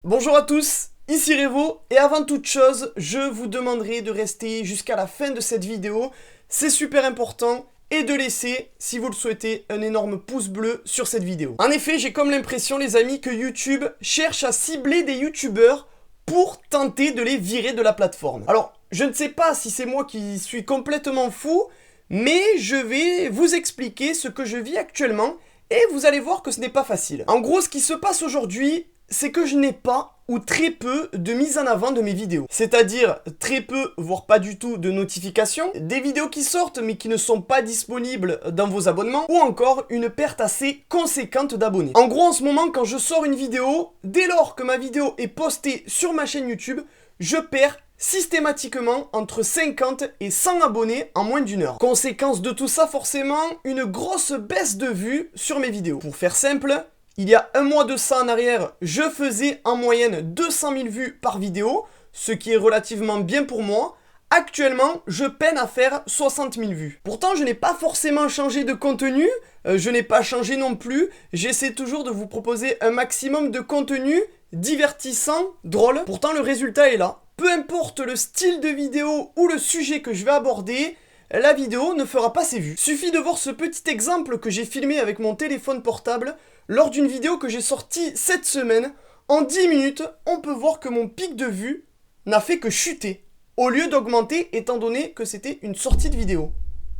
Bonjour à tous, ici Revo, et avant toute chose, je vous demanderai de rester jusqu'à la fin de cette vidéo, c'est super important, et de laisser, si vous le souhaitez, un énorme pouce bleu sur cette vidéo. En effet, j'ai comme l'impression, les amis, que YouTube cherche à cibler des YouTubeurs pour tenter de les virer de la plateforme. Alors, je ne sais pas si c'est moi qui suis complètement fou, mais je vais vous expliquer ce que je vis actuellement, et vous allez voir que ce n'est pas facile. En gros, ce qui se passe aujourd'hui, c'est que je n'ai pas ou très peu de mise en avant de mes vidéos. C'est-à-dire très peu, voire pas du tout de notifications, des vidéos qui sortent mais qui ne sont pas disponibles dans vos abonnements, ou encore une perte assez conséquente d'abonnés. En gros, en ce moment, quand je sors une vidéo, dès lors que ma vidéo est postée sur ma chaîne YouTube, je perds systématiquement entre 50 et 100 abonnés en moins d'une heure. Conséquence de tout ça, forcément, une grosse baisse de vues sur mes vidéos. Pour faire simple, il y a un mois de ça en arrière, je faisais en moyenne 200 000 vues par vidéo, ce qui est relativement bien pour moi. Actuellement, je peine à faire 60 000 vues. Pourtant, je n'ai pas forcément changé de contenu, je n'ai pas changé non plus. J'essaie toujours de vous proposer un maximum de contenu divertissant, drôle. Pourtant, le résultat est là. Peu importe le style de vidéo ou le sujet que je vais aborder, la vidéo ne fera pas ses vues. Suffit de voir ce petit exemple que j'ai filmé avec mon téléphone portable lors d'une vidéo que j'ai sortie cette semaine. En 10 minutes, on peut voir que mon pic de vues n'a fait que chuter, au lieu d'augmenter étant donné que c'était une sortie de vidéo.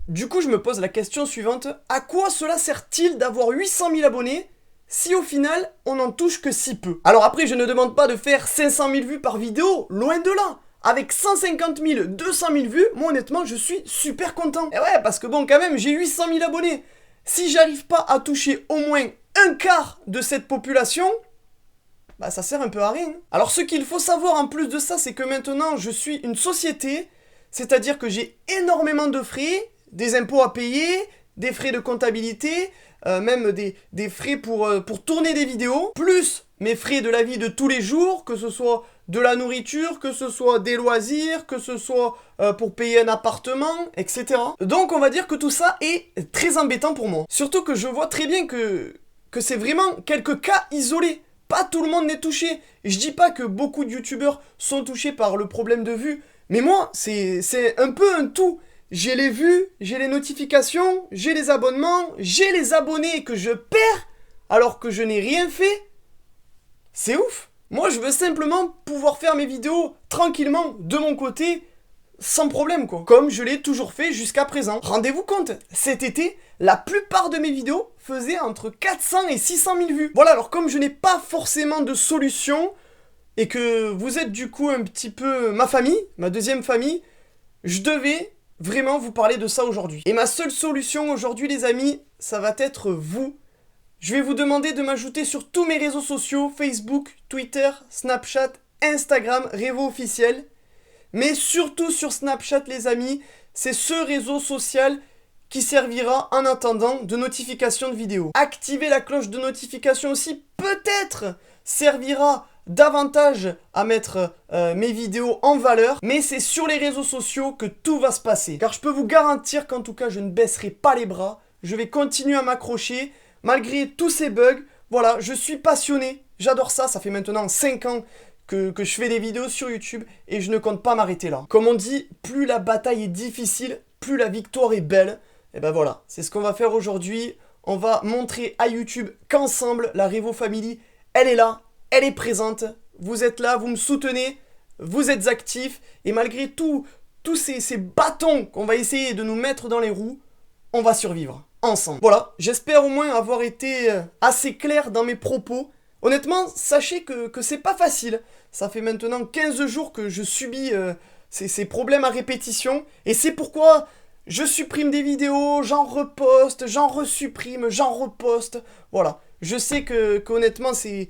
Du coup, je me pose la question suivante, à quoi cela sert-il d'avoir 800 000 abonnés si au final, on n'en touche que si peu? Alors après, je ne demande pas de faire 500 000 vues par vidéo, loin de là. Avec 150 000, 200 000 vues, moi honnêtement, je suis super content. Et ouais, parce que bon, quand même, j'ai 800 000 abonnés. Si j'arrive pas à toucher au moins un quart de cette population, bah ça sert un peu à rien. Alors ce qu'il faut savoir en plus de ça, c'est que maintenant, je suis une société, c'est-à-dire que j'ai énormément de frais, des impôts à payer, des frais de comptabilité, même des frais pour tourner des vidéos, plus mes frais de la vie de tous les jours, que ce soit de la nourriture, que ce soit des loisirs, que ce soit pour payer un appartement, etc. Donc on va dire que tout ça est très embêtant pour moi. Surtout que je vois très bien que c'est vraiment quelques cas isolés. Pas tout le monde n'est touché. Je dis pas que beaucoup de youtubeurs sont touchés par le problème de vue, mais moi, c'est un peu un tout. J'ai les vues, j'ai les notifications, j'ai les abonnements, j'ai les abonnés que je perds alors que je n'ai rien fait. C'est ouf. Moi, je veux simplement pouvoir faire mes vidéos tranquillement de mon côté, sans problème quoi. Comme je l'ai toujours fait jusqu'à présent. Rendez-vous compte, cet été, la plupart de mes vidéos faisaient entre 400 et 600 000 vues. Voilà, alors comme je n'ai pas forcément de solution, et que vous êtes du coup un petit peu ma famille, ma deuxième famille, je devais vraiment vous parler de ça aujourd'hui. Et ma seule solution aujourd'hui les amis, ça va être vous. Je vais vous demander de m'ajouter sur tous mes réseaux sociaux, Facebook, Twitter, Snapchat, Instagram, Revo officiel. Mais surtout sur Snapchat les amis, c'est ce réseau social qui servira en attendant de notification de vidéos. Activer la cloche de notification aussi peut-être servira davantage à mettre mes vidéos en valeur, mais c'est sur les réseaux sociaux que tout va se passer. Car je peux vous garantir qu'en tout cas je ne baisserai pas les bras, je vais continuer à m'accrocher malgré tous ces bugs. Voilà, je suis passionné, j'adore ça, ça fait maintenant 5 ans que je fais des vidéos sur YouTube et je ne compte pas m'arrêter là. Comme on dit, plus la bataille est difficile, plus la victoire est belle. Et ben voilà, c'est ce qu'on va faire aujourd'hui. On va montrer à YouTube qu'ensemble, la Revo Family, elle est là, elle est présente. Vous êtes là, vous me soutenez, vous êtes actifs. Et malgré tous ces bâtons qu'on va essayer de nous mettre dans les roues, on va survivre ensemble. Voilà, j'espère au moins avoir été assez clair dans mes propos. Honnêtement, sachez que c'est pas facile. Ça fait maintenant 15 jours que je subis ces problèmes à répétition. Et c'est pourquoi je supprime des vidéos, j'en reposte, j'en resupprime, j'en reposte. Voilà. Je sais qu'honnêtement, c'est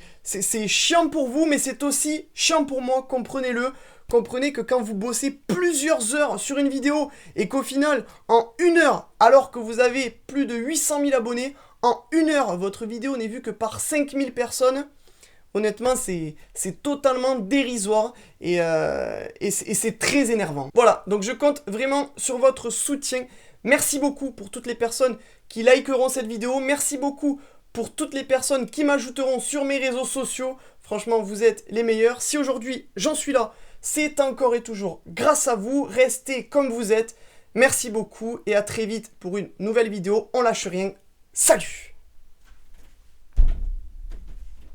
chiant pour vous, mais c'est aussi chiant pour moi, comprenez-le. Comprenez que quand vous bossez plusieurs heures sur une vidéo et qu'au final, en 1 heure, alors que vous avez plus de 800 000 abonnés, en 1 heure, votre vidéo n'est vue que par 5000 personnes, honnêtement, c'est totalement dérisoire et c'est très énervant. Voilà, donc je compte vraiment sur votre soutien. Merci beaucoup pour toutes les personnes qui likeront cette vidéo. Merci beaucoup pour toutes les personnes qui m'ajouteront sur mes réseaux sociaux, Franchement, vous êtes les meilleurs. Si aujourd'hui j'en suis là, c'est encore et toujours grâce à vous. Restez comme vous êtes. Merci beaucoup et à très vite pour une nouvelle vidéo. On lâche rien. Salut!